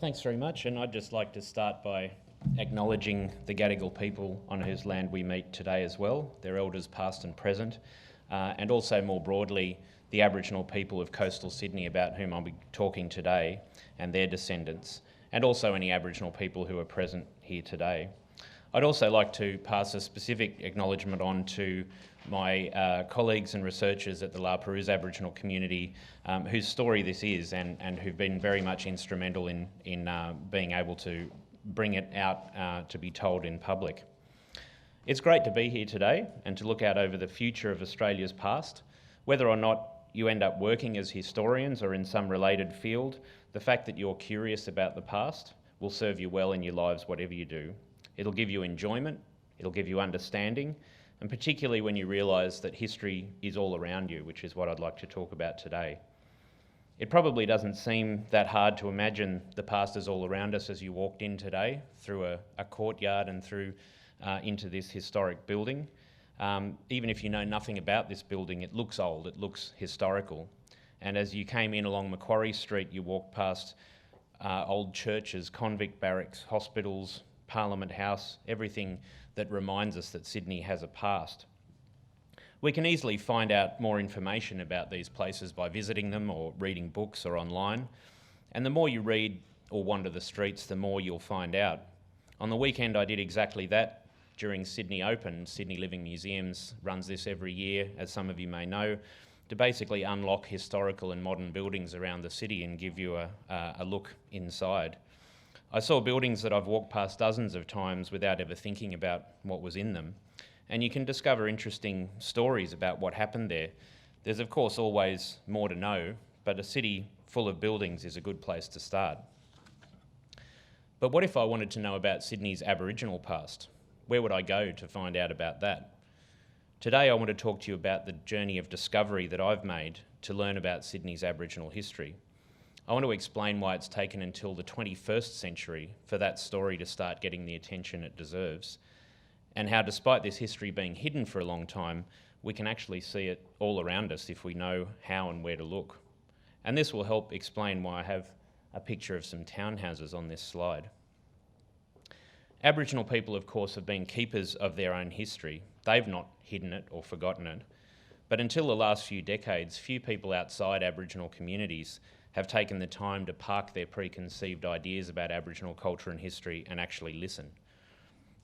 Thanks very much, and I'd just like to start by acknowledging the Gadigal people on whose land we meet today as well, their elders past and present, and also more broadly the Aboriginal people of coastal Sydney about whom I'll be talking today and their descendants, and also any Aboriginal people who are present here today. I'd also like to pass a specific acknowledgement on to my colleagues and researchers at the La Perouse Aboriginal community whose story this is and who've been very much instrumental in being able to bring it out to be told in public. It's great to be here today and to look out over the future of Australia's past. Whether or not you end up working as historians or in some related field, the fact that you're curious about the past will serve you well in your lives, whatever you do. It'll give you enjoyment, it'll give you understanding, and particularly when you realise that history is all around you, which is what I'd like to talk about today. It probably doesn't seem that hard to imagine the past is all around us as you walked in today through a courtyard and through into this historic building. Even if you know nothing about this building, it looks old, it looks historical. And as you came in along Macquarie Street, you walked past old churches, convict barracks, hospitals, Parliament House, everything that reminds us that Sydney has a past. We can easily find out more information about these places by visiting them or reading books or online. And the more you read or wander the streets, the more you'll find out. On the weekend, I did exactly that during Sydney Open. Sydney Living Museums runs this every year, as some of you may know, to basically unlock historical and modern buildings around the city and give you a look inside. I saw buildings that I've walked past dozens of times without ever thinking about what was in them. And you can discover interesting stories about what happened there. There's of course always more to know, but a city full of buildings is a good place to start. But what if I wanted to know about Sydney's Aboriginal past? Where would I go to find out about that? Today I want to talk to you about the journey of discovery that I've made to learn about Sydney's Aboriginal history. I want to explain why it's taken until the 21st century for that story to start getting the attention it deserves, and how despite this history being hidden for a long time, we can actually see it all around us if we know how and where to look. And this will help explain why I have a picture of some townhouses on this slide. Aboriginal people, of course, have been keepers of their own history. They've not hidden it or forgotten it. But until the last few decades, few people outside Aboriginal communities have taken the time to park their preconceived ideas about Aboriginal culture and history and actually listen.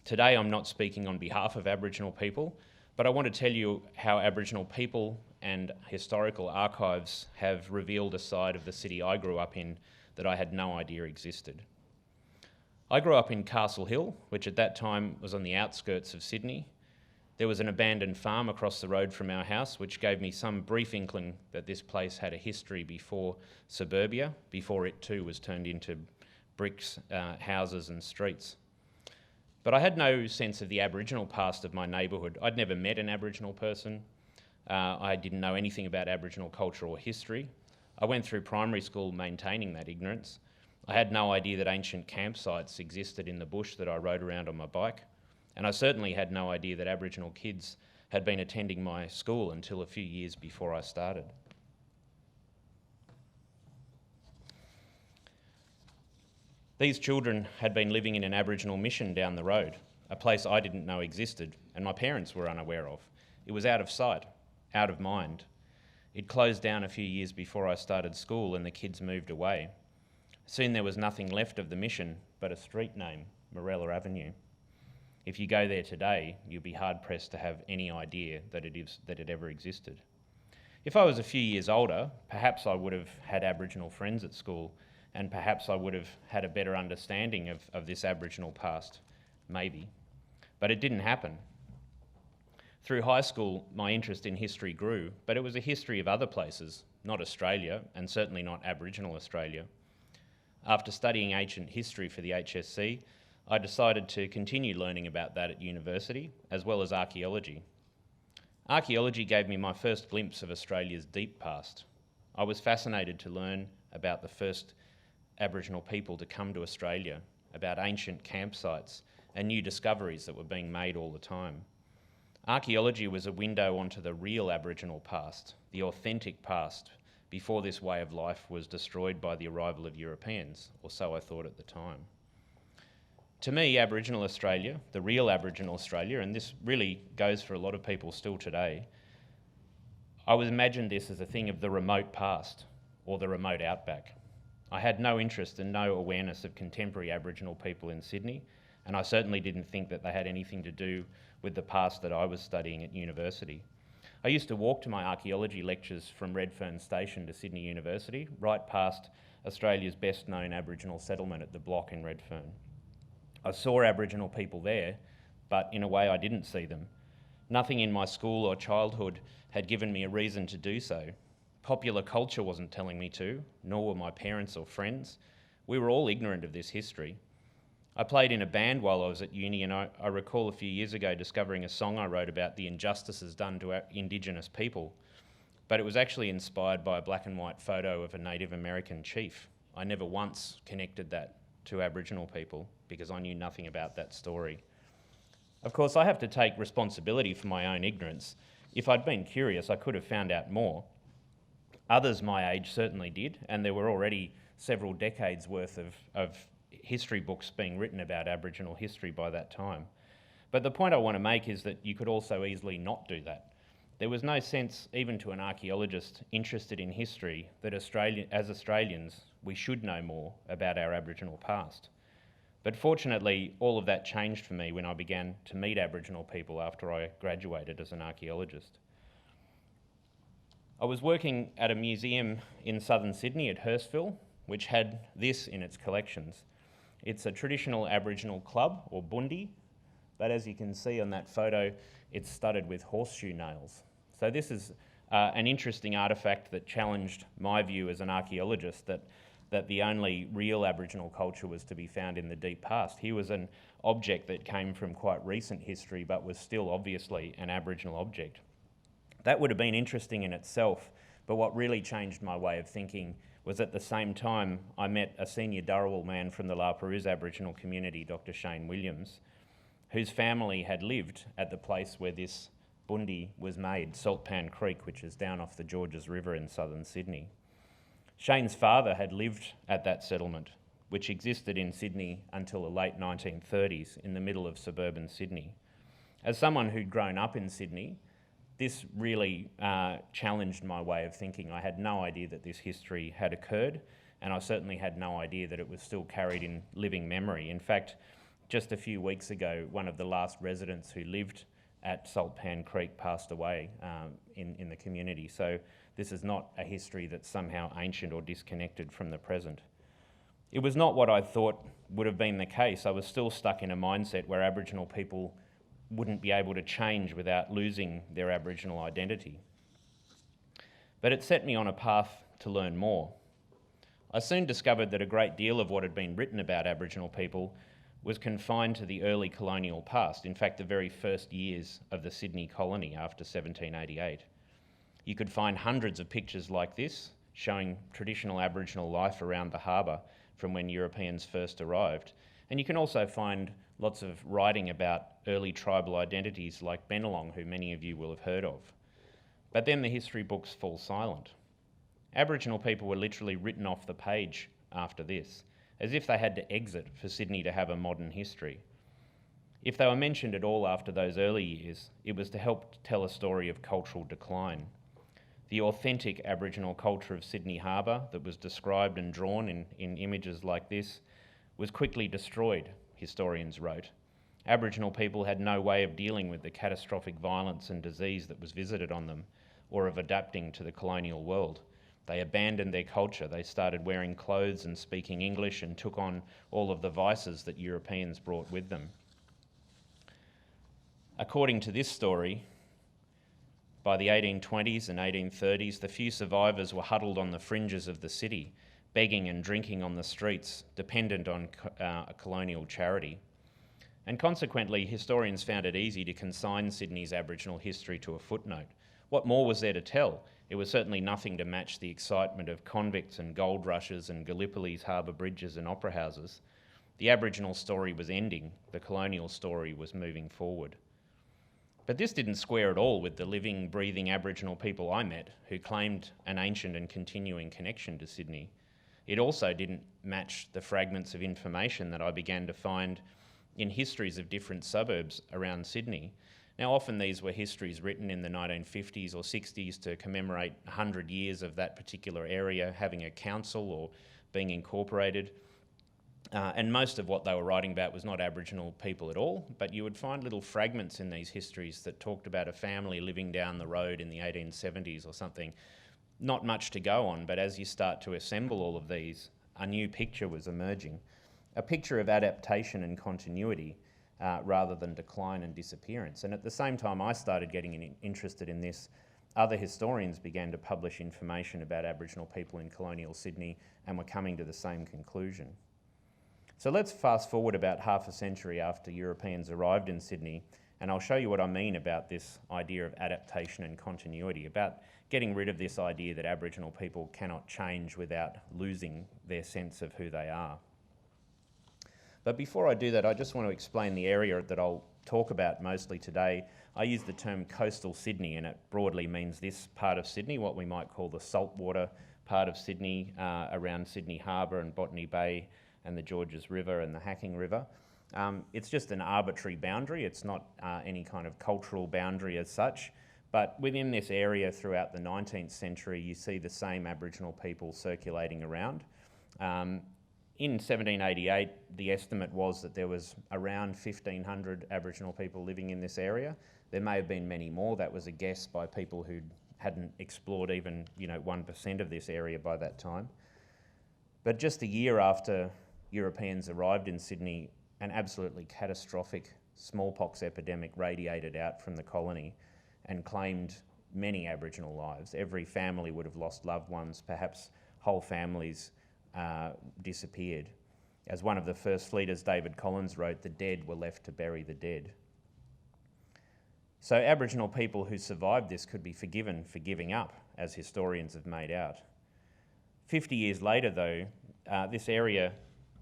Today I'm not speaking on behalf of Aboriginal people, but I want to tell you how Aboriginal people and historical archives have revealed a side of the city I grew up in that I had no idea existed. I grew up in Castle Hill, which at that time was on the outskirts of Sydney. There was an abandoned farm across the road from our house, which gave me some brief inkling that this place had a history before suburbia, before it too was turned into bricks, houses and streets. But I had no sense of the Aboriginal past of my neighbourhood. I'd never met an Aboriginal person. I didn't know anything about Aboriginal culture or history. I went through primary school maintaining that ignorance. I had no idea that ancient campsites existed in the bush that I rode around on my bike. And I certainly had no idea that Aboriginal kids had been attending my school until a few years before I started. These children had been living in an Aboriginal mission down the road, a place I didn't know existed and my parents were unaware of. It was out of sight, out of mind. It closed down a few years before I started school and the kids moved away. Soon there was nothing left of the mission but a street name, Morella Avenue. If you go there today, you'll be hard-pressed to have any idea that it ever existed. If I was a few years older, perhaps I would have had Aboriginal friends at school, and perhaps I would have had a better understanding of this Aboriginal past, maybe. But it didn't happen. Through high school, my interest in history grew, but it was a history of other places, not Australia, and certainly not Aboriginal Australia. After studying ancient history for the HSC, I decided to continue learning about that at university, as well as archaeology. Archaeology gave me my first glimpse of Australia's deep past. I was fascinated to learn about the first Aboriginal people to come to Australia, about ancient campsites and new discoveries that were being made all the time. Archaeology was a window onto the real Aboriginal past, the authentic past, before this way of life was destroyed by the arrival of Europeans, or so I thought at the time. To me, Aboriginal Australia, the real Aboriginal Australia, and this really goes for a lot of people still today, I would imagine this as a thing of the remote past or the remote outback. I had no interest and no awareness of contemporary Aboriginal people in Sydney, and I certainly didn't think that they had anything to do with the past that I was studying at university. I used to walk to my archaeology lectures from Redfern Station to Sydney University, right past Australia's best known Aboriginal settlement at the Block in Redfern. I saw Aboriginal people there, but in a way I didn't see them. Nothing in my school or childhood had given me a reason to do so. Popular culture wasn't telling me to, nor were my parents or friends. We were all ignorant of this history. I played in a band while I was at uni, and I recall a few years ago discovering a song I wrote about the injustices done to our Indigenous people, but it was actually inspired by a black and white photo of a Native American chief. I never once connected that to Aboriginal people because I knew nothing about that story. Of course, I have to take responsibility for my own ignorance. If I'd been curious, I could have found out more. Others my age certainly did, and there were already several decades worth of history books being written about Aboriginal history by that time. But the point I want to make is that you could also easily not do that. There was no sense, even to an archaeologist interested in history, that as Australians, we should know more about our Aboriginal past. But fortunately, all of that changed for me when I began to meet Aboriginal people after I graduated as an archaeologist. I was working at a museum in southern Sydney at Hurstville, which had this in its collections. It's a traditional Aboriginal club, or bundi, but as you can see on that photo, it's studded with horseshoe nails. So this is an interesting artefact that challenged my view as an archaeologist that the only real Aboriginal culture was to be found in the deep past. Here was an object that came from quite recent history, but was still obviously an Aboriginal object. That would have been interesting in itself, but what really changed my way of thinking was at the same time I met a senior Dharawal man from the La Perouse Aboriginal community, Dr. Shane Williams, whose family had lived at the place where this bundi was made, Saltpan Creek, which is down off the Georges River in southern Sydney. Shane's father had lived at that settlement, which existed in Sydney until the late 1930s, in the middle of suburban Sydney. As someone who'd grown up in Sydney, this really challenged my way of thinking. I had no idea that this history had occurred, and I certainly had no idea that it was still carried in living memory. In fact, just a few weeks ago, one of the last residents who lived at Saltpan Creek passed away in the community. So this is not a history that's somehow ancient or disconnected from the present. It was not what I thought would have been the case. I was still stuck in a mindset where Aboriginal people wouldn't be able to change without losing their Aboriginal identity. But it set me on a path to learn more. I soon discovered that a great deal of what had been written about Aboriginal people was confined to the early colonial past, in fact the very first years of the Sydney colony after 1788. You could find hundreds of pictures like this showing traditional Aboriginal life around the harbour from when Europeans first arrived. And you can also find lots of writing about early tribal identities like Bennelong, who many of you will have heard of. But then the history books fall silent. Aboriginal people were literally written off the page after this, as if they had to exit for Sydney to have a modern history. If they were mentioned at all after those early years, it was to help tell a story of cultural decline. The authentic Aboriginal culture of Sydney Harbour that was described and drawn in images like this was quickly destroyed, historians wrote. Aboriginal people had no way of dealing with the catastrophic violence and disease that was visited on them, or of adapting to the colonial world. They abandoned their culture. They started wearing clothes and speaking English and took on all of the vices that Europeans brought with them. According to this story, by the 1820s and 1830s, the few survivors were huddled on the fringes of the city, begging and drinking on the streets, dependent on a colonial charity. And consequently, historians found it easy to consign Sydney's Aboriginal history to a footnote. What more was there to tell? It was certainly nothing to match the excitement of convicts and gold rushes and Gallipolis harbour bridges and opera houses. The Aboriginal story was ending, the colonial story was moving forward. But this didn't square at all with the living, breathing Aboriginal people I met who claimed an ancient and continuing connection to Sydney. It also didn't match the fragments of information that I began to find in histories of different suburbs around Sydney. Now, often these were histories written in the 1950s or 60s to commemorate 100 years of that particular area having a council or being incorporated. And most of what they were writing about was not Aboriginal people at all, but you would find little fragments in these histories that talked about a family living down the road in the 1870s or something. Not much to go on, but as you start to assemble all of these, a new picture was emerging. A picture of adaptation and continuity rather than decline and disappearance. And at the same time I started getting interested in this, other historians began to publish information about Aboriginal people in colonial Sydney and were coming to the same conclusion. So let's fast forward about half a century after Europeans arrived in Sydney, and I'll show you what I mean about this idea of adaptation and continuity, about getting rid of this idea that Aboriginal people cannot change without losing their sense of who they are. But before I do that, I just want to explain the area that I'll talk about mostly today. I use the term coastal Sydney, and it broadly means this part of Sydney, what we might call the saltwater part of Sydney, around Sydney Harbour and Botany Bay and the Georges River and the Hacking River. It's just an arbitrary boundary. It's not any kind of cultural boundary as such, but within this area throughout the 19th century, you see the same Aboriginal people circulating around. In 1788, the estimate was that there was around 1,500 Aboriginal people living in this area. There may have been many more. That was a guess by people who hadn't explored even 1% of this area by that time. But just a year after Europeans arrived in Sydney, an absolutely catastrophic smallpox epidemic radiated out from the colony and claimed many Aboriginal lives. Every family would have lost loved ones, perhaps whole families disappeared. As one of the first fleeters, David Collins, wrote, "The dead were left to bury the dead." So Aboriginal people who survived this could be forgiven for giving up, as historians have made out. 50 years later, though, this area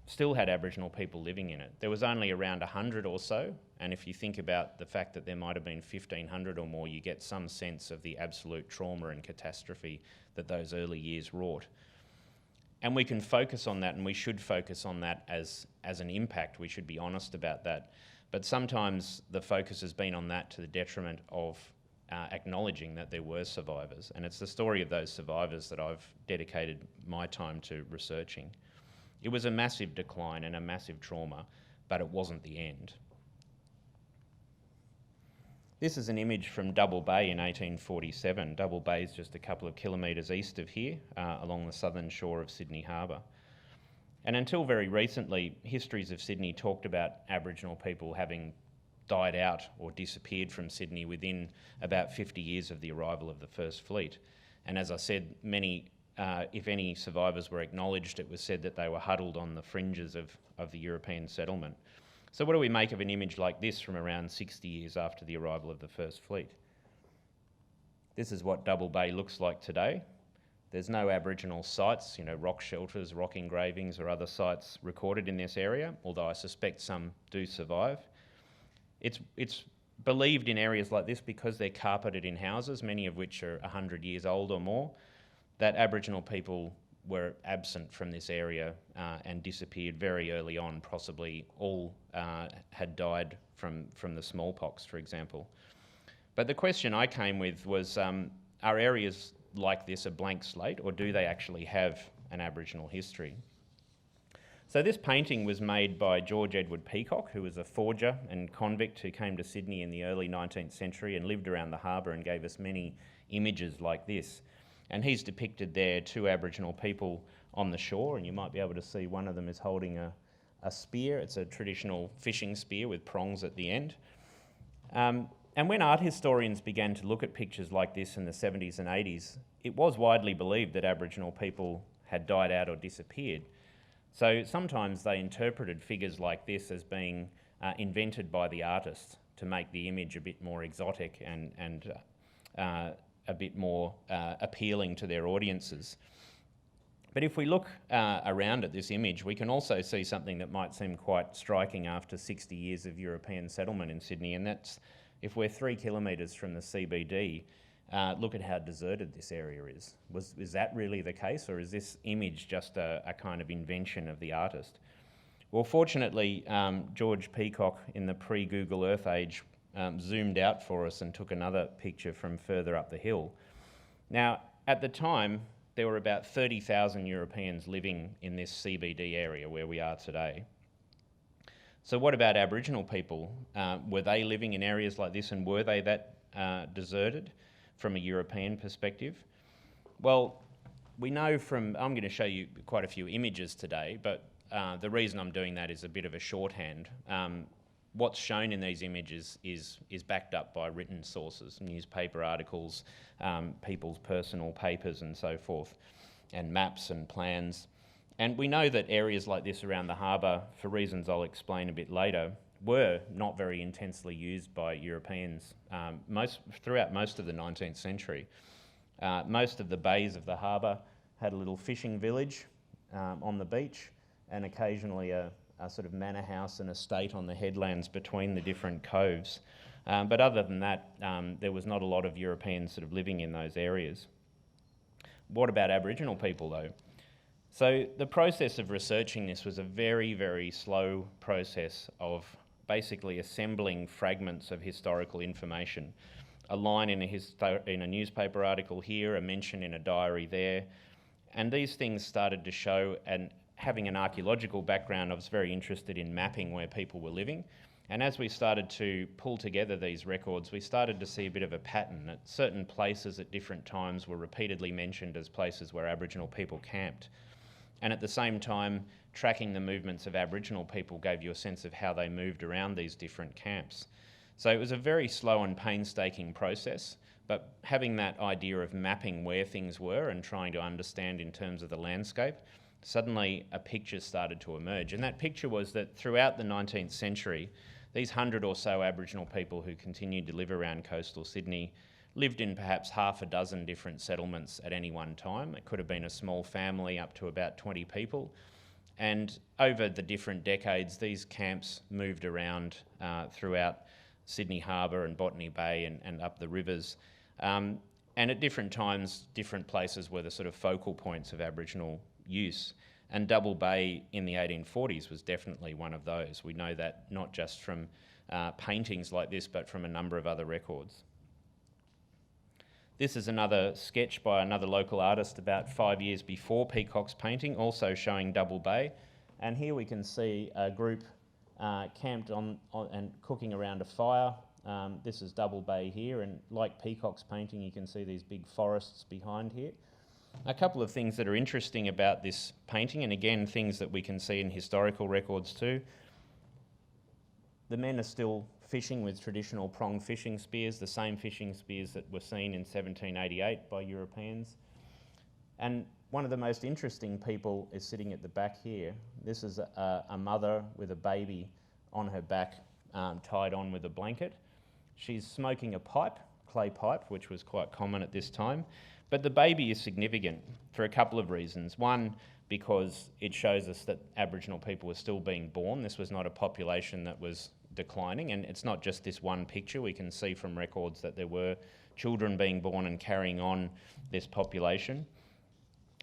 still had Aboriginal people living in it. There was only around 100 or so, and if you think about the fact that there might have been 1,500 or more, you get some sense of the absolute trauma and catastrophe that those early years wrought. And we can focus on that, and we should focus on that as an impact. We should be honest about that. But sometimes the focus has been on that to the detriment of acknowledging that there were survivors. And it's the story of those survivors that I've dedicated my time to researching. It was a massive decline and a massive trauma, but it wasn't the end. This is an image from Double Bay in 1847. Double Bay is just a couple of kilometres east of here, along the southern shore of Sydney Harbour. And until very recently, histories of Sydney talked about Aboriginal people having died out or disappeared from Sydney within about 50 years of the arrival of the First Fleet. And as I said, many, if any survivors were acknowledged, it was said that they were huddled on the fringes of the European settlement. So what do we make of an image like this from around 60 years after the arrival of the First Fleet? This is what Double Bay looks like today. There's no Aboriginal sites, rock shelters, rock engravings or other sites recorded in this area, although I suspect some do survive. It's believed in areas like this, because they're carpeted in houses, many of which are 100 years old or more, that Aboriginal people were absent from this area and disappeared very early on. Possibly all had died from the smallpox, for example. But the question I came with was, are areas like this a blank slate, or do they actually have an Aboriginal history? So this painting was made by George Edward Peacock, who was a forger and convict who came to Sydney in the early 19th century and lived around the harbour and gave us many images like this. And he's depicted there two Aboriginal people on the shore, and you might be able to see one of them is holding a spear. It's a traditional fishing spear with prongs at the end. And when art historians began to look at pictures like this in the 70s and 80s, it was widely believed that Aboriginal people had died out or disappeared. So sometimes they interpreted figures like this as being invented by the artist to make the image a bit more exotic and a bit more appealing to their audiences. But if we look around at this image, we can also see something that might seem quite striking after 60 years of European settlement in Sydney, and that's If we're 3 kilometres from the CBD, look at how deserted this area is. Is that really the case, or is this image just a kind of invention of the artist? Well, fortunately, George Peacock in the pre-Google Earth age zoomed out for us and took another picture from further up the hill. Now, at the time, there were about 30,000 Europeans living in this CBD area where we are today. So what about Aboriginal people? Were they living in areas like this, and were they that deserted from a European perspective? Well, we know from, I'm going to show you quite a few images today, but the reason I'm doing that is a bit of a shorthand. What's shown in these images is backed up by written sources, newspaper articles, people's personal papers and so forth, and maps and plans. And we know that areas like this around the harbour, for reasons I'll explain a bit later, were not very intensely used by Europeans throughout most of the 19th century. Most of the bays of the harbour had a little fishing village on the beach, and occasionally a sort of manor house and estate on the headlands between the different coves. But other than that, there was not a lot of Europeans sort of living in those areas. What about Aboriginal people though? So the process of researching this was a very, very slow process of basically assembling fragments of historical information. A line in a newspaper article here, a mention in a diary there, and these things started to show, and having an archaeological background, I was very interested in mapping where people were living. And as we started to pull together these records, we started to see a bit of a pattern that certain places at different times were repeatedly mentioned as places where Aboriginal people camped. And at the same time, tracking the movements of Aboriginal people gave you a sense of how they moved around these different camps. So it was a very slow and painstaking process, but having that idea of mapping where things were and trying to understand in terms of the landscape, suddenly a picture started to emerge. And that picture was that throughout the 19th century, these 100 or so Aboriginal people who continued to live around coastal Sydney lived in perhaps half a dozen different settlements at any one time. It could have been a small family up to about 20 people. And over the different decades, these camps moved around throughout Sydney Harbour and Botany Bay and up the rivers. And at different times, different places were the sort of focal points of Aboriginal use. And Double Bay in the 1840s was definitely one of those. We know that not just from paintings like this, but from a number of other records. This is another sketch by another local artist about 5 years before Peacock's painting, also showing Double Bay. And here we can see a group camped on and cooking around a fire. This is Double Bay here, and like Peacock's painting, you can see these big forests behind here. A couple of things that are interesting about this painting, and again, things that we can see in historical records too. The men are still fishing with traditional pronged fishing spears, the same fishing spears that were seen in 1788 by Europeans. And one of the most interesting people is sitting at the back here. This is a mother with a baby on her back, tied on with a blanket. She's smoking a pipe, clay pipe, which was quite common at this time. But the baby is significant for a couple of reasons. One, because it shows us that Aboriginal people were still being born. This was not a population that was declining, and it's not just this one picture. We can see from records that there were children being born and carrying on this population.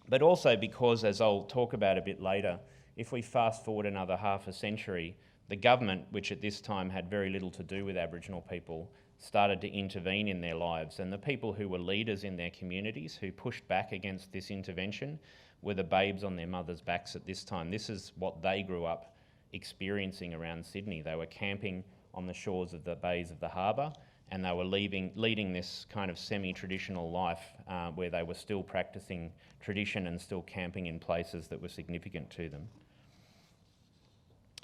But also because, as I'll talk about a bit later, if we fast forward another half a century, the government, which at this time had very little to do with Aboriginal people, started to intervene in their lives. And the people who were leaders in their communities who pushed back against this intervention were the babes on their mothers' backs at this time. This is what they grew up experiencing around Sydney. They were camping on the shores of the bays of the harbour, and they were leading this kind of semi-traditional life where they were still practising tradition and still camping in places that were significant to them.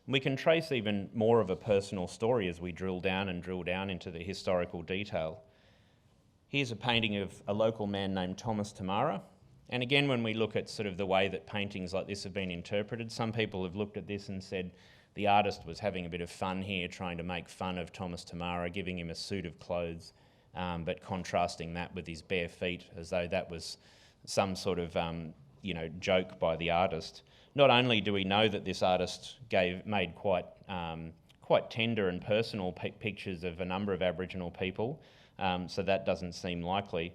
We can trace even more of a personal story as we drill down into the historical detail. Here's a painting of a local man named Thomas Tamara. And again, when we look at sort of the way that paintings like this have been interpreted, some people have looked at this and said the artist was having a bit of fun here, trying to make fun of Thomas Tamara, giving him a suit of clothes, but contrasting that with his bare feet, as though that was some sort of joke by the artist. Not only do we know that this artist made quite quite tender and personal pictures of a number of Aboriginal people, so that doesn't seem likely.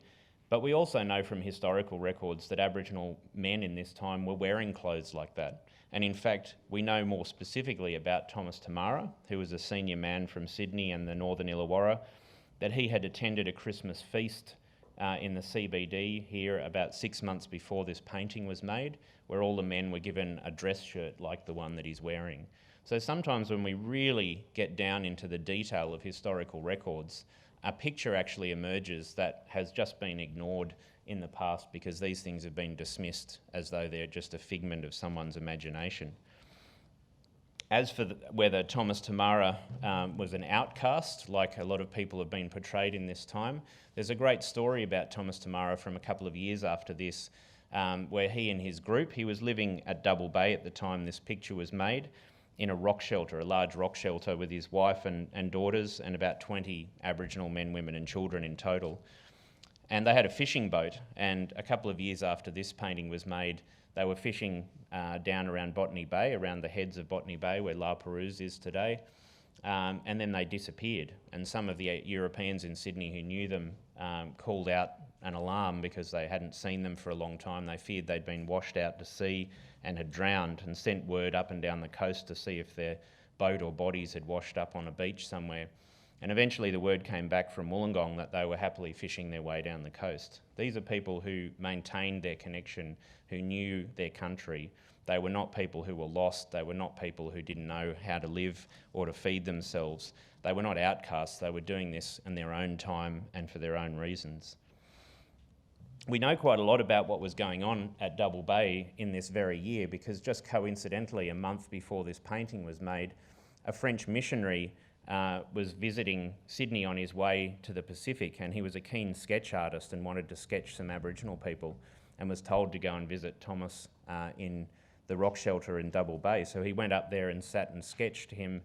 But we also know from historical records that Aboriginal men in this time were wearing clothes like that. And in fact, we know more specifically about Thomas Tamara, who was a senior man from Sydney and the Northern Illawarra, that he had attended a Christmas feast in the CBD here about 6 months before this painting was made, where all the men were given a dress shirt like the one that he's wearing. So sometimes when we really get down into the detail of historical records, a picture actually emerges that has just been ignored in the past because these things have been dismissed as though they're just a figment of someone's imagination. As for whether Thomas Tamara was an outcast, like a lot of people have been portrayed in this time, there's a great story about Thomas Tamara from a couple of years after this, where he and his group, he was living at Double Bay at the time this picture was made, in a rock shelter, a large rock shelter with his wife and daughters and about 20 Aboriginal men, women and children in total. And they had a fishing boat, and a couple of years after this painting was made, they were fishing down around Botany Bay, around the heads of Botany Bay where La Perouse is today, and then they disappeared. And some of the Europeans in Sydney who knew them called out an alarm because they hadn't seen them for a long time. They feared they'd been washed out to sea and had drowned, and sent word up and down the coast to see if their boat or bodies had washed up on a beach somewhere. And eventually the word came back from Wollongong that they were happily fishing their way down the coast. These are people who maintained their connection, who knew their country. They were not people who were lost. They were not people who didn't know how to live or to feed themselves. They were not outcasts. They were doing this in their own time and for their own reasons. We know quite a lot about what was going on at Double Bay in this very year because just coincidentally, a month before this painting was made, a French missionary was visiting Sydney on his way to the Pacific, and he was a keen sketch artist and wanted to sketch some Aboriginal people and was told to go and visit Thomas in the rock shelter in Double Bay. So he went up there and sat and sketched him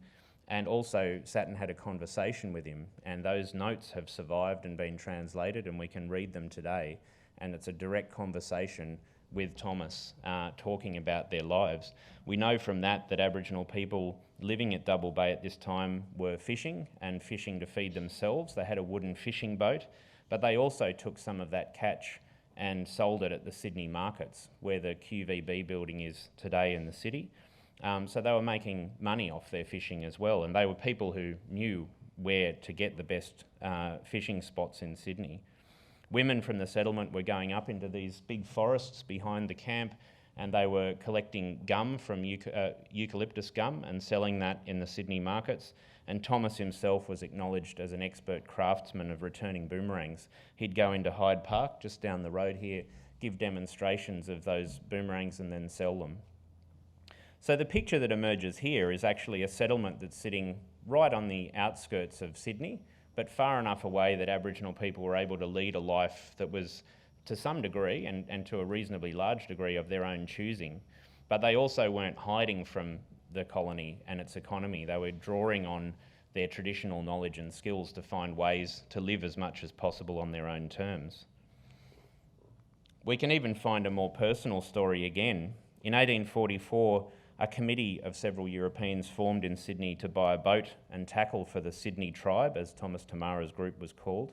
and also sat and had a conversation with him. And those notes have survived and been translated, and we can read them today. And it's a direct conversation with Thomas talking about their lives. We know from that Aboriginal people living at Double Bay at this time were fishing and fishing to feed themselves. They had a wooden fishing boat, but they also took some of that catch and sold it at the Sydney markets, where the QVB building is today in the city. So they were making money off their fishing as well, and they were people who knew where to get the best fishing spots in Sydney. Women from the settlement were going up into these big forests behind the camp, and they were collecting gum from eucalyptus gum and selling that in the Sydney markets. And Thomas himself was acknowledged as an expert craftsman of returning boomerangs. He'd go into Hyde Park, just down the road here, give demonstrations of those boomerangs and then sell them. So the picture that emerges here is actually a settlement that's sitting right on the outskirts of Sydney, but far enough away that Aboriginal people were able to lead a life that was to some degree and to a reasonably large degree of their own choosing. But they also weren't hiding from the colony and its economy. They were drawing on their traditional knowledge and skills to find ways to live as much as possible on their own terms. We can even find a more personal story again. In 1844, a committee of several Europeans formed in Sydney to buy a boat and tackle for the Sydney tribe, as Thomas Tamara's group was called.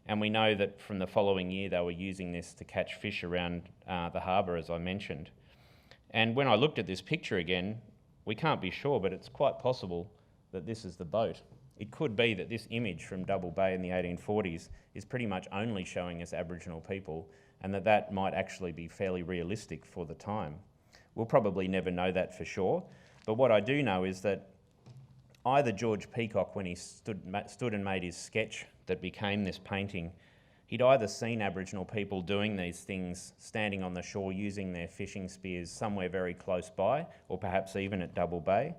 And we know that from the following year they were using this to catch fish around the harbour, as I mentioned. And when I looked at this picture again, we can't be sure, but it's quite possible that this is the boat. It could be that this image from Double Bay in the 1840s is pretty much only showing us Aboriginal people, and that might actually be fairly realistic for the time. We'll probably never know that for sure, but what I do know is that either George Peacock, when he stood and made his sketch that became this painting, he'd either seen Aboriginal people doing these things, standing on the shore using their fishing spears somewhere very close by, or perhaps even at Double Bay,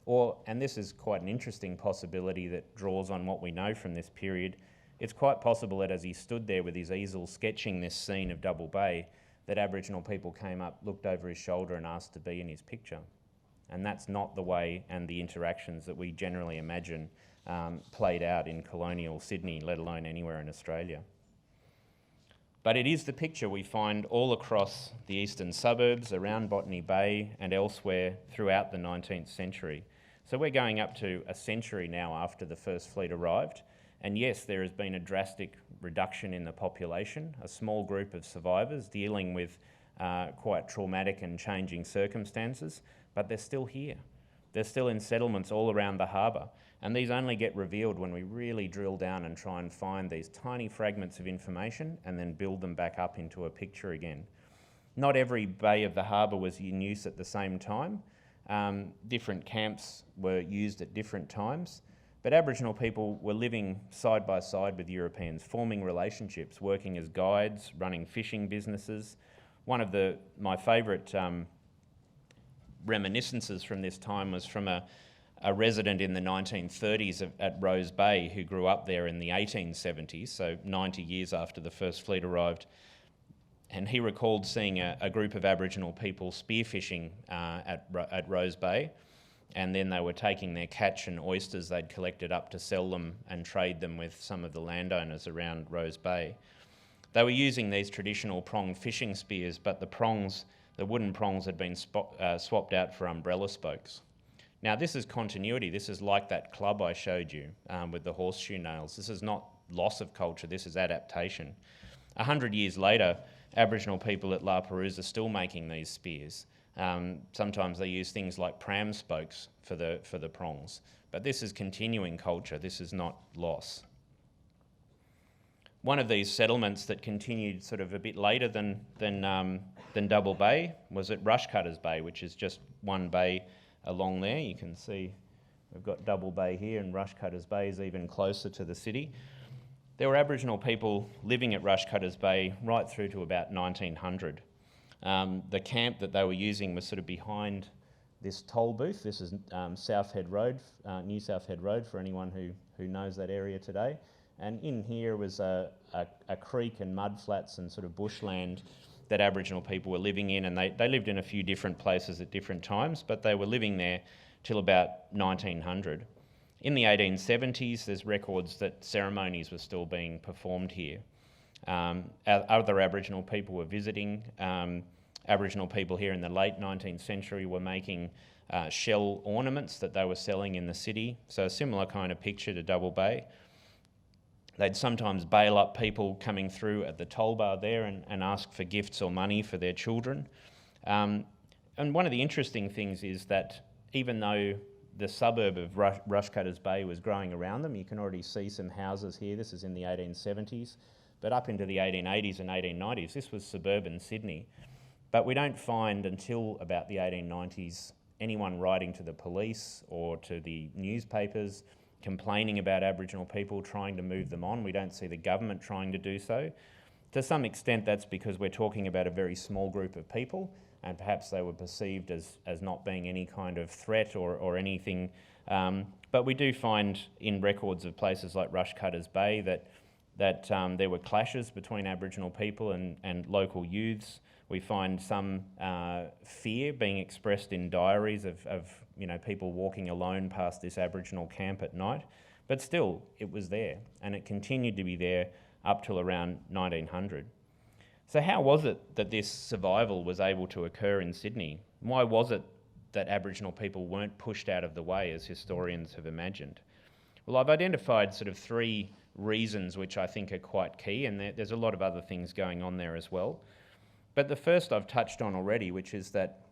or, and this is quite an interesting possibility that draws on what we know from this period, it's quite possible that as he stood there with his easel sketching this scene of Double Bay, that Aboriginal people came up, looked over his shoulder and asked to be in his picture. And that's not the way and the interactions that we generally imagine played out in colonial Sydney, let alone anywhere in Australia. But it is the picture we find all across the eastern suburbs, around Botany Bay and elsewhere throughout the 19th century. So we're going up to a century now after the first fleet arrived, and yes, there has been a drastic reduction in the population, a small group of survivors dealing with quite traumatic and changing circumstances, but they're still here. They're still in settlements all around the harbour, and these only get revealed when we really drill down and try and find these tiny fragments of information and then build them back up into a picture again. Not every bay of the harbour was in use at the same time. Different camps were used at different times, but Aboriginal people were living side by side with Europeans, forming relationships, working as guides, running fishing businesses. One of my favourite reminiscences from this time was from a resident in the 1930s at Rose Bay who grew up there in the 1870s, so 90 years after the first fleet arrived. And he recalled seeing a group of Aboriginal people spearfishing at Rose Bay, and then they were taking their catch and oysters they'd collected up to sell them and trade them with some of the landowners around Rose Bay. They were using these traditional pronged fishing spears, but the wooden prongs had been swapped out for umbrella spokes. Now this is continuity. This is like that club I showed you with the horseshoe nails. This is not loss of culture, this is adaptation. 100 years later, Aboriginal people at La Perouse are still making these spears. Sometimes they use things like pram spokes for the prongs, but this is continuing culture, this is not loss. One of these settlements that continued sort of a bit later than Double Bay was at Rushcutters Bay, which is just one bay along there. You can see we've got Double Bay here, and Rushcutters Bay is even closer to the city. There were Aboriginal people living at Rushcutters Bay right through to about 1900. The camp that they were using was sort of behind this toll booth. This is South Head Road, New South Head Road for anyone who knows that area today. And in here was a creek and mud flats and sort of bushland that Aboriginal people were living in, and they lived in a few different places at different times, but they were living there till about 1900. In the 1870s, there's records that ceremonies were still being performed here. Other Aboriginal people were visiting. Aboriginal people here in the late 19th century were making shell ornaments that they were selling in the city, so a similar kind of picture to Double Bay. They'd sometimes bail up people coming through at the toll bar there and ask for gifts or money for their children. And one of the interesting things is that even though the suburb of Rushcutters Bay was growing around them, you can already see some houses here. This is in the 1870s, but up into the 1880s and 1890s, this was suburban Sydney. But we don't find until about the 1890s anyone writing to the police or to the newspapers complaining about Aboriginal people, trying to move them on. We don't see the government trying to do so. To some extent, that's because we're talking about a very small group of people, and perhaps they were perceived as not being any kind of threat or anything. But we do find in records of places like Rushcutters Bay that there were clashes between Aboriginal people and local youths. We find some fear being expressed in diaries of people walking alone past this Aboriginal camp at night. But still, it was there, and it continued to be there up till around 1900. So how was it that this survival was able to occur in Sydney? Why was it that Aboriginal people weren't pushed out of the way as historians have imagined? Well, I've identified sort of three reasons which I think are quite key, and there's a lot of other things going on there as well. But the first I've touched on already, which is that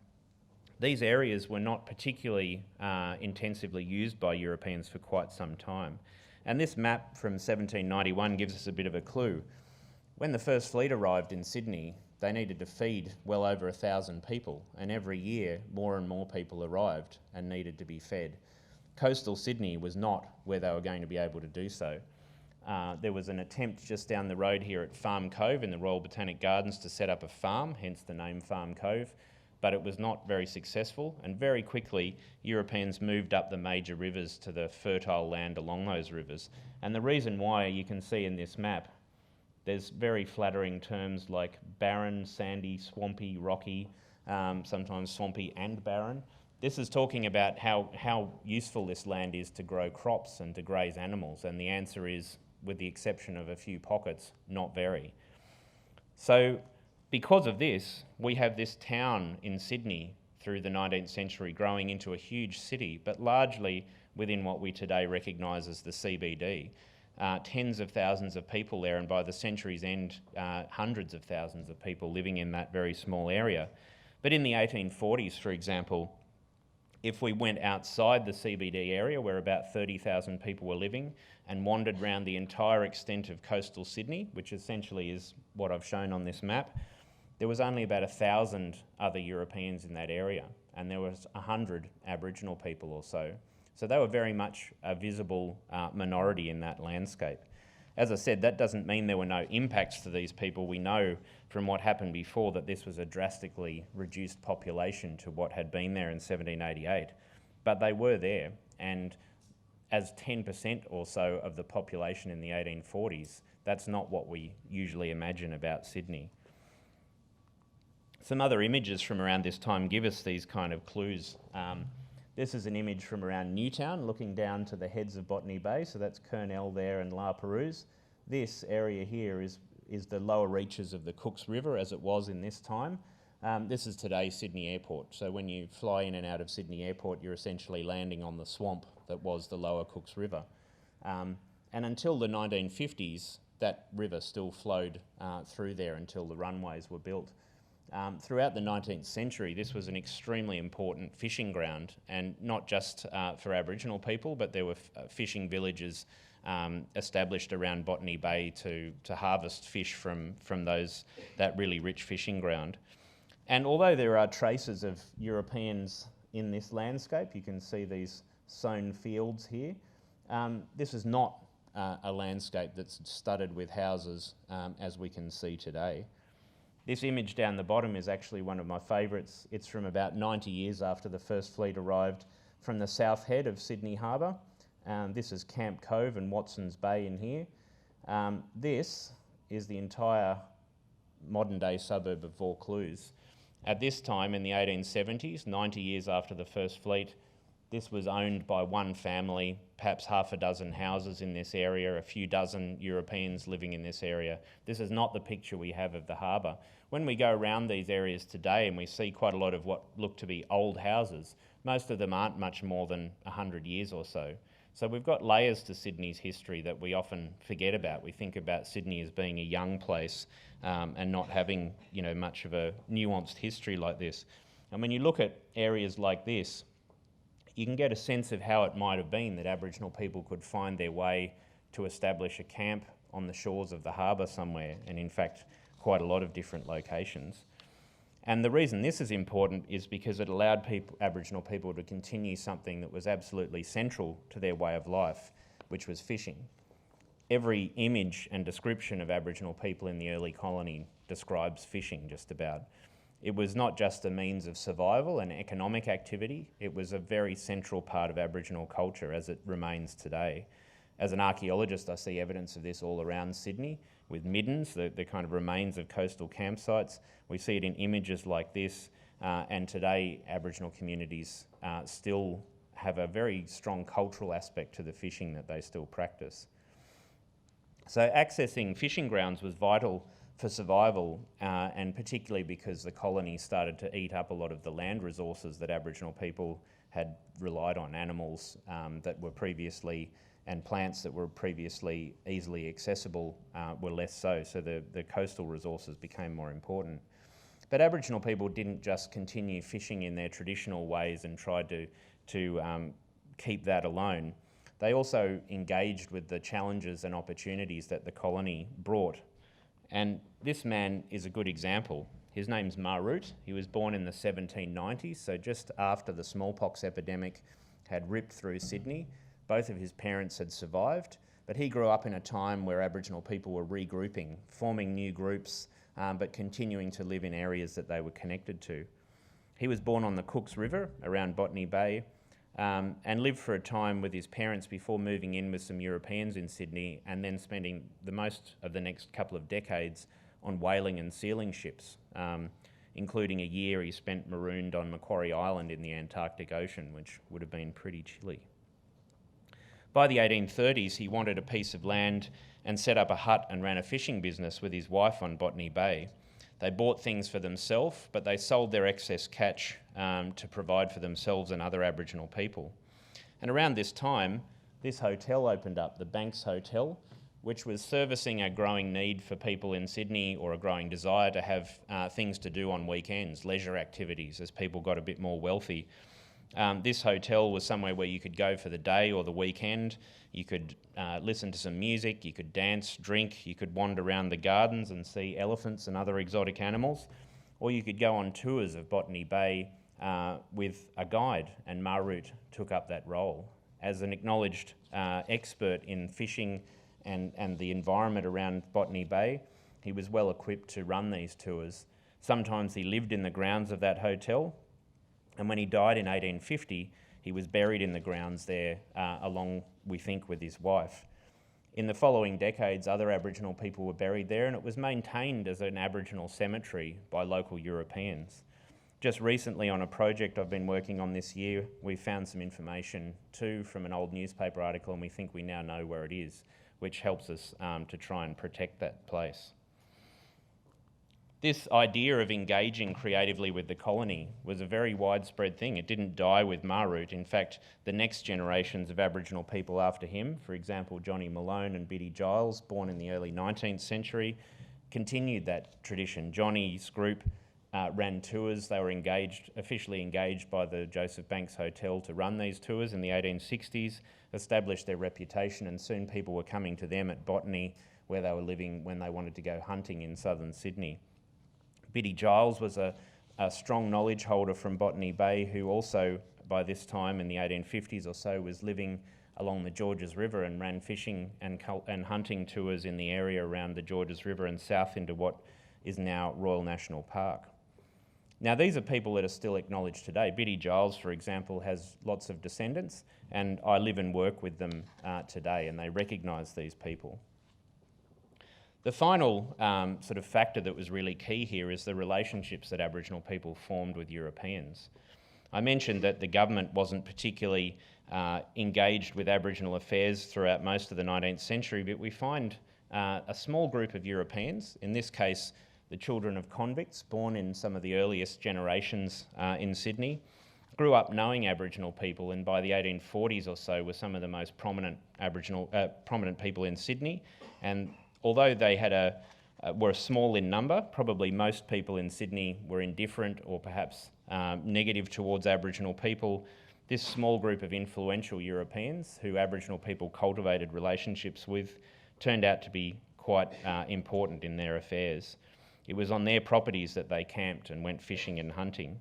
these areas were not particularly intensively used by Europeans for quite some time. And this map from 1791 gives us a bit of a clue. When the first fleet arrived in Sydney, they needed to feed well over 1,000 people, and every year more and more people arrived and needed to be fed. Coastal Sydney was not where they were going to be able to do so. There was an attempt just down the road here at Farm Cove in the Royal Botanic Gardens to set up a farm, hence the name Farm Cove, but it was not very successful, and very quickly Europeans moved up the major rivers to the fertile land along those rivers. And the reason why, you can see in this map, there's very flattering terms like barren, sandy, swampy, rocky, sometimes swampy and barren. This is talking about how useful this land is to grow crops and to graze animals, and the answer is, with the exception of a few pockets, not very. So because of this, we have this town in Sydney through the 19th century, growing into a huge city, but largely within what we today recognise as the CBD. Tens of thousands of people there, and by the century's end, hundreds of thousands of people living in that very small area. But in the 1840s, for example, if we went outside the CBD area where about 30,000 people were living and wandered around the entire extent of coastal Sydney, which essentially is what I've shown on this map, there was only about 1,000 other Europeans in that area, and there was 100 Aboriginal people or so. So they were very much a visible minority in that landscape. As I said, that doesn't mean there were no impacts to these people. We know from what happened before that this was a drastically reduced population to what had been there in 1788. But they were there, and as 10% or so of the population in the 1840s, that's not what we usually imagine about Sydney. Some other images from around this time give us these kind of clues. This is an image from around Newtown, looking down to the heads of Botany Bay, so that's Kurnell there and La Perouse. This area here is the lower reaches of the Cooks River as it was in this time. This is today's Sydney Airport, so when you fly in and out of Sydney Airport, you're essentially landing on the swamp that was the lower Cooks River. And until the 1950s, that river still flowed through there until the runways were built. Throughout the 19th century, this was an extremely important fishing ground, and not just for Aboriginal people, but there were fishing villages established around Botany Bay to harvest fish from that really rich fishing ground. And although there are traces of Europeans in this landscape, you can see these sown fields here, this is not a landscape that's studded with houses as we can see today. This image down the bottom is actually one of my favourites. It's from about 90 years after the first fleet arrived from the south head of Sydney Harbour. This is Camp Cove and Watson's Bay in here. This is the entire modern day suburb of Vaucluse. At this time in the 1870s, 90 years after the first fleet, this was owned by one family, perhaps half a dozen houses in this area, a few dozen Europeans living in this area. This is not the picture we have of the harbour. When we go around these areas today and we see quite a lot of what look to be old houses, most of them aren't much more than 100 years or so. So we've got layers to Sydney's history that we often forget about. We think about Sydney as being a young place and not having, much of a nuanced history like this. And when you look at areas like this, you can get a sense of how it might have been that Aboriginal people could find their way to establish a camp on the shores of the harbour somewhere, and in fact, quite a lot of different locations. And the reason this is important is because it allowed Aboriginal people to continue something that was absolutely central to their way of life, which was fishing. Every image and description of Aboriginal people in the early colony describes fishing just about. It was not just a means of survival and economic activity, it was a very central part of Aboriginal culture as it remains today. As an archaeologist, I see evidence of this all around Sydney with middens, the kind of remains of coastal campsites. We see it in images like this, and today Aboriginal communities still have a very strong cultural aspect to the fishing that they still practice. So accessing fishing grounds was vital for survival, and particularly because the colony started to eat up a lot of the land resources that Aboriginal people had relied on. Animals that were previously, and plants that were previously easily accessible were less so the coastal resources became more important. But Aboriginal people didn't just continue fishing in their traditional ways and tried to keep that alone. They also engaged with the challenges and opportunities that the colony brought. And this man is a good example. His name's Marut. He was born in the 1790s, so just after the smallpox epidemic had ripped through Sydney. Both of his parents had survived, but he grew up in a time where Aboriginal people were regrouping, forming new groups, but continuing to live in areas that they were connected to. He was born on the Cooks River around Botany Bay, and lived for a time with his parents before moving in with some Europeans in Sydney, and then spending the most of the next couple of decades on whaling and sealing ships, including a year he spent marooned on Macquarie Island in the Antarctic Ocean, which would have been pretty chilly. By the 1830s, he wanted a piece of land and set up a hut and ran a fishing business with his wife on Botany Bay. They bought things for themselves, but they sold their excess catch to provide for themselves and other Aboriginal people. And around this time, this hotel opened up, the Banks Hotel, which was servicing a growing need for people in Sydney, or a growing desire to have things to do on weekends, leisure activities, as people got a bit more wealthy. This hotel was somewhere where you could go for the day or the weekend. You could listen to some music, you could dance, drink, you could wander around the gardens and see elephants and other exotic animals, or you could go on tours of Botany Bay with a guide, and Marut took up that role. As an acknowledged expert in fishing and the environment around Botany Bay, he was well equipped to run these tours. Sometimes he lived in the grounds of that hotel, and when he died in 1850, he was buried in the grounds there, along, we think, with his wife. In the following decades, other Aboriginal people were buried there, and it was maintained as an Aboriginal cemetery by local Europeans. Just recently, on a project I've been working on this year, we found some information too from an old newspaper article, and we think we now know where it is, which helps us to try and protect that place. This idea of engaging creatively with the colony was a very widespread thing. It didn't die with Marut. In fact, the next generations of Aboriginal people after him, for example, Johnny Malone and Biddy Giles, born in the early 19th century, continued that tradition. Johnny's group ran tours. They were officially engaged by the Joseph Banks Hotel to run these tours in the 1860s, established their reputation, and soon people were coming to them at Botany, where they were living when they wanted to go hunting in southern Sydney. Biddy Giles was a strong knowledge holder from Botany Bay, who also, by this time in the 1850s or so, was living along the Georges River and ran fishing and hunting tours in the area around the Georges River and south into what is now Royal National Park. Now, these are people that are still acknowledged today. Biddy Giles, for example, has lots of descendants, and I live and work with them today, and they recognise these people. The final sort of factor that was really key here is the relationships that Aboriginal people formed with Europeans. I mentioned that the government wasn't particularly engaged with Aboriginal affairs throughout most of the 19th century, but we find a small group of Europeans, in this case the children of convicts born in some of the earliest generations in Sydney, grew up knowing Aboriginal people, and by the 1840s or so were some of the most prominent prominent people in Sydney. And although they were small in number, probably most people in Sydney were indifferent or perhaps negative towards Aboriginal people. This small group of influential Europeans who Aboriginal people cultivated relationships with turned out to be quite important in their affairs. It was on their properties that they camped and went fishing and hunting.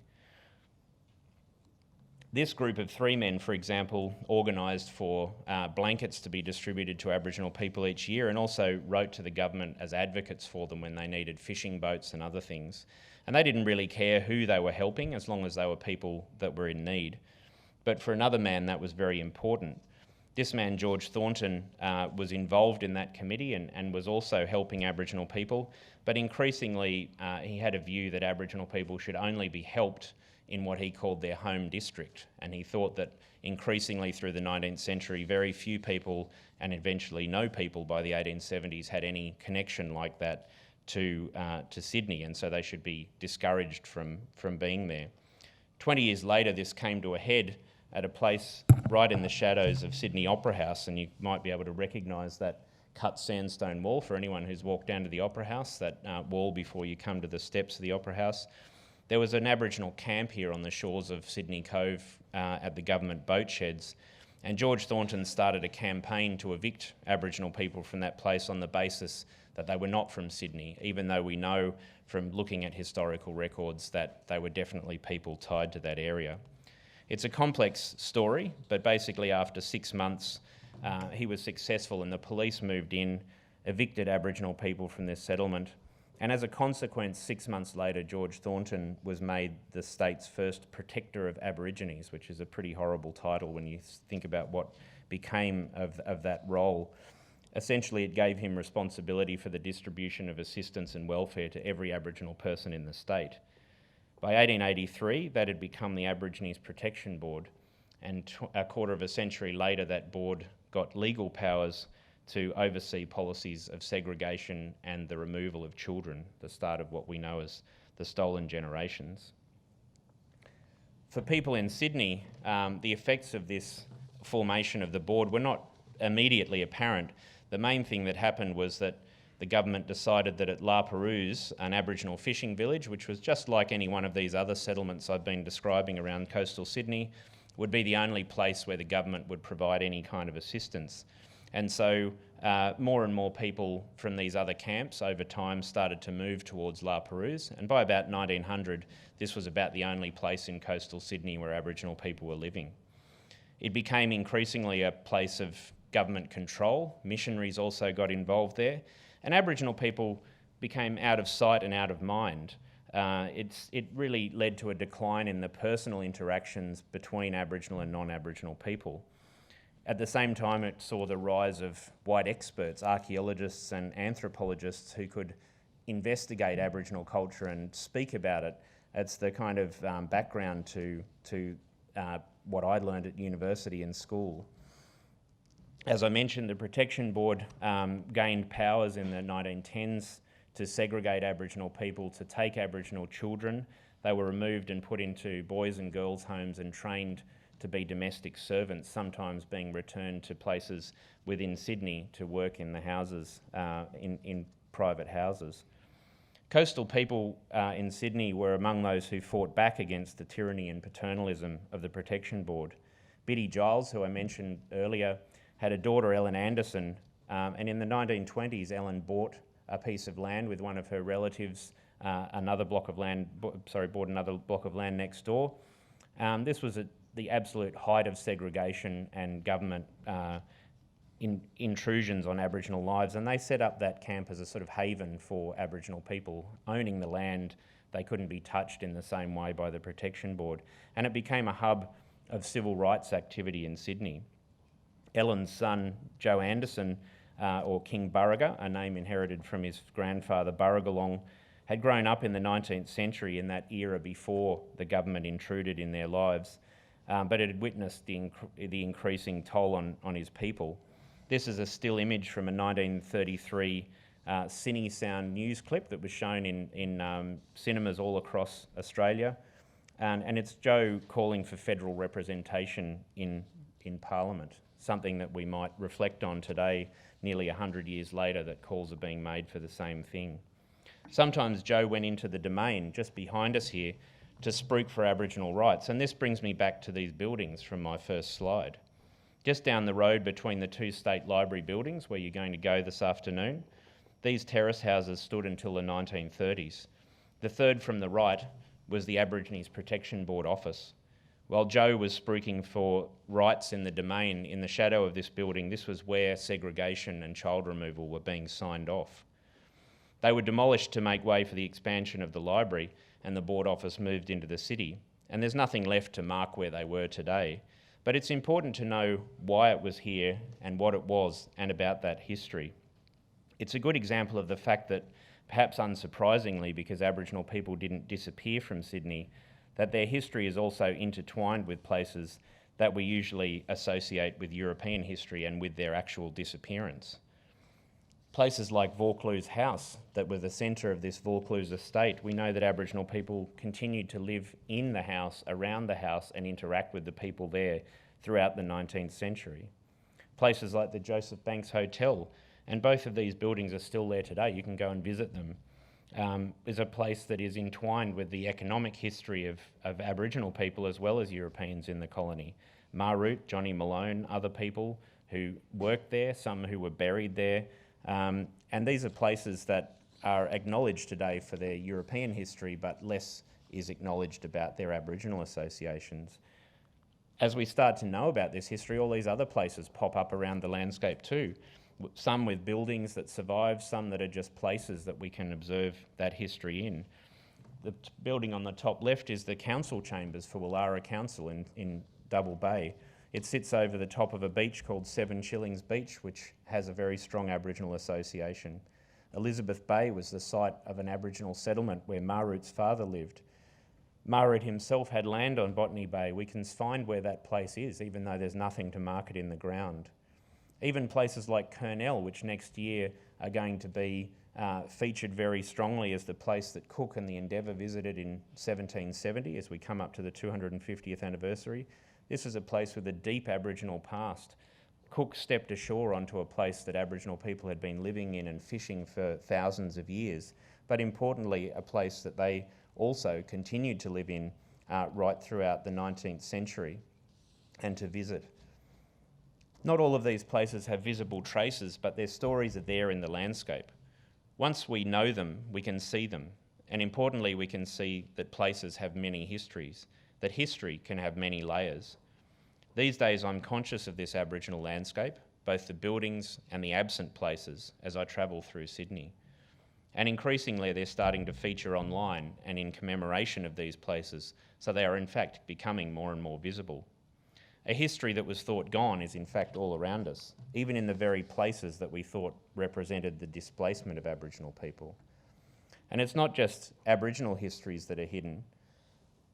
This group of 3 men, for example, organised for blankets to be distributed to Aboriginal people each year, and also wrote to the government as advocates for them when they needed fishing boats and other things. And they didn't really care who they were helping as long as they were people that were in need. But for another man, that was very important. This man, George Thornton, was involved in that committee and was also helping Aboriginal people, but increasingly he had a view that Aboriginal people should only be helped in what he called their home district, and he thought that increasingly through the 19th century, very few people, and eventually no people by the 1870s, had any connection like that to Sydney, and so they should be discouraged from being there. 20 years later, this came to a head at a place right in the shadows of Sydney Opera House, and you might be able to recognise that cut sandstone wall for anyone who's walked down to the Opera House, that wall before you come to the steps of the Opera House. There was an Aboriginal camp here on the shores of Sydney Cove at the government boat sheds, and George Thornton started a campaign to evict Aboriginal people from that place on the basis that they were not from Sydney, even though we know from looking at historical records that they were definitely people tied to that area. It's a complex story, but basically after 6 months he was successful, and the police moved in, evicted Aboriginal people from this settlement, and as a consequence, 6 months later, George Thornton was made the state's first protector of Aborigines, which is a pretty horrible title when you think about what became of that role. Essentially, it gave him responsibility for the distribution of assistance and welfare to every Aboriginal person in the state. By 1883, that had become the Aborigines Protection Board, and a quarter of a century later, that board got legal powers to oversee policies of segregation and the removal of children, the start of what we know as the stolen generations. For people in Sydney, the effects of this formation of the board were not immediately apparent. The main thing that happened was that the government decided that at La Perouse, an Aboriginal fishing village, which was just like any one of these other settlements I've been describing around coastal Sydney, would be the only place where the government would provide any kind of assistance. And so more and more people from these other camps over time started to move towards La Perouse, and by about 1900 this was about the only place in coastal Sydney where Aboriginal people were living. It became increasingly a place of government control. Missionaries also got involved there, and Aboriginal people became out of sight and out of mind. It really led to a decline in the personal interactions between Aboriginal and non-Aboriginal people. At the same time, it saw the rise of white experts, archaeologists and anthropologists who could investigate Aboriginal culture and speak about it. It's the kind of background to what I learned at university and school. As I mentioned, the Protection Board gained powers in the 1910s to segregate Aboriginal people, to take Aboriginal children. They were removed and put into boys and girls' homes and trained to be domestic servants, sometimes being returned to places within Sydney to work in the houses, in private houses. Coastal people in Sydney were among those who fought back against the tyranny and paternalism of the Protection Board. Biddy Giles, who I mentioned earlier, had a daughter, Ellen Anderson, and in the 1920s, Ellen bought a piece of land with one of her relatives, bought another block of land next door. This was at the absolute height of segregation and government intrusions on Aboriginal lives, and they set up that camp as a sort of haven for Aboriginal people, owning the land. They couldn't be touched in the same way by the Protection Board, and it became a hub of civil rights activity in Sydney. Ellen's son, Joe Anderson, or King Burriga, a name inherited from his grandfather Burrigalong, had grown up in the 19th century, in that era before the government intruded in their lives, but it had witnessed the increasing toll on his people. This is a still image from a 1933 Cine Sound news clip that was shown in cinemas all across Australia, and it's Joe calling for federal representation in Parliament, something that we might reflect on today, nearly 100 years later, that calls are being made for the same thing. Sometimes Joe went into the Domain, just behind us here, to spruik for Aboriginal rights, and this brings me back to these buildings from my first slide. Just down the road between the two State Library buildings, where you're going to go this afternoon, these terrace houses stood until the 1930s. The third from the right was the Aborigines Protection Board office. While Joe was spruiking for rights in the Domain, in the shadow of this building, this was where segregation and child removal were being signed off. They were demolished to make way for the expansion of the library, and the board office moved into the city, and there's nothing left to mark where they were today. But it's important to know why it was here and what it was, and about that history. It's a good example of the fact that, perhaps unsurprisingly, because Aboriginal people didn't disappear from Sydney, that their history is also intertwined with places that we usually associate with European history and with their actual disappearance. Places like Vaucluse House, that were the centre of this Vaucluse estate, we know that Aboriginal people continued to live in the house, around the house, and interact with the people there throughout the 19th century. Places like the Joseph Banks Hotel, and both of these buildings are still there today, you can go and visit them, is a place that is entwined with the economic history of Aboriginal people as well as Europeans in the colony. Marut, Johnny Malone, other people who worked there, some who were buried there, and these are places that are acknowledged today for their European history, but less is acknowledged about their Aboriginal associations. As we start to know about this history, all these other places pop up around the landscape too. Some with buildings that survive, some that are just places that we can observe that history in. The building on the top left is the council chambers for Woollahra Council in Double Bay. It sits over the top of a beach called 7 Shillings Beach, which has a very strong Aboriginal association. Elizabeth Bay was the site of an Aboriginal settlement where Marut's father lived. Marut himself had land on Botany Bay. We can find where that place is, even though there's nothing to mark it in the ground. Even places like Kurnell, which next year are going to be featured very strongly as the place that Cook and the Endeavour visited in 1770 as we come up to the 250th anniversary. This is a place with a deep Aboriginal past. Cook stepped ashore onto a place that Aboriginal people had been living in and fishing for thousands of years, but importantly a place that they also continued to live in right throughout the 19th century and to visit. Not all of these places have visible traces, but their stories are there in the landscape. Once we know them, we can see them, and importantly we can see that places have many histories, that history can have many layers. These days I'm conscious of this Aboriginal landscape, both the buildings and the absent places, as I travel through Sydney. And increasingly they're starting to feature online and in commemoration of these places, so they are in fact becoming more and more visible. A history that was thought gone is in fact all around us, even in the very places that we thought represented the displacement of Aboriginal people. And it's not just Aboriginal histories that are hidden.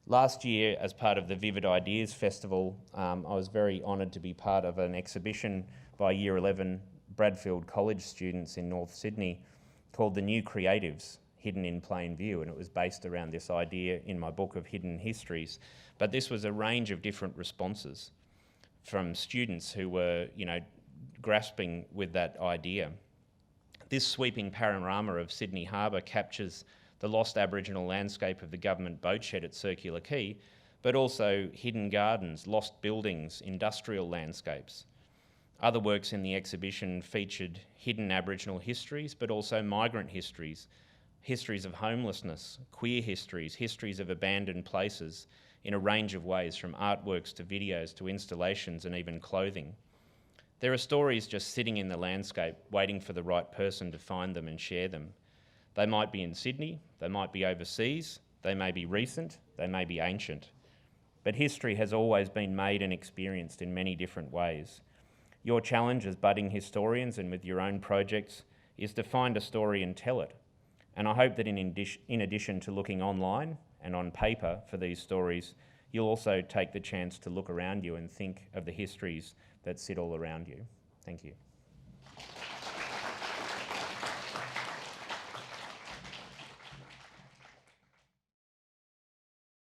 Last year, as part of the Vivid Ideas Festival, I was very honoured to be part of an exhibition by Year 11 Bradfield College students in North Sydney called The New Creatives, Hidden in Plain View, and it was based around this idea in my book of hidden histories. But this was a range of different responses from students who were, grasping with that idea. This sweeping panorama of Sydney Harbour captures the lost Aboriginal landscape of the government boat shed at Circular Quay, but also hidden gardens, lost buildings, industrial landscapes. Other works in the exhibition featured hidden Aboriginal histories, but also migrant histories, histories of homelessness, queer histories, histories of abandoned places, in a range of ways, from artworks to videos to installations and even clothing. There are stories just sitting in the landscape, waiting for the right person to find them and share them. They might be in Sydney, they might be overseas, they may be recent, they may be ancient. But history has always been made and experienced in many different ways. Your challenge as budding historians and with your own projects is to find a story and tell it. And I hope that in addition to looking online and on paper for these stories, you'll also take the chance to look around you and think of the histories that sit all around you. Thank you.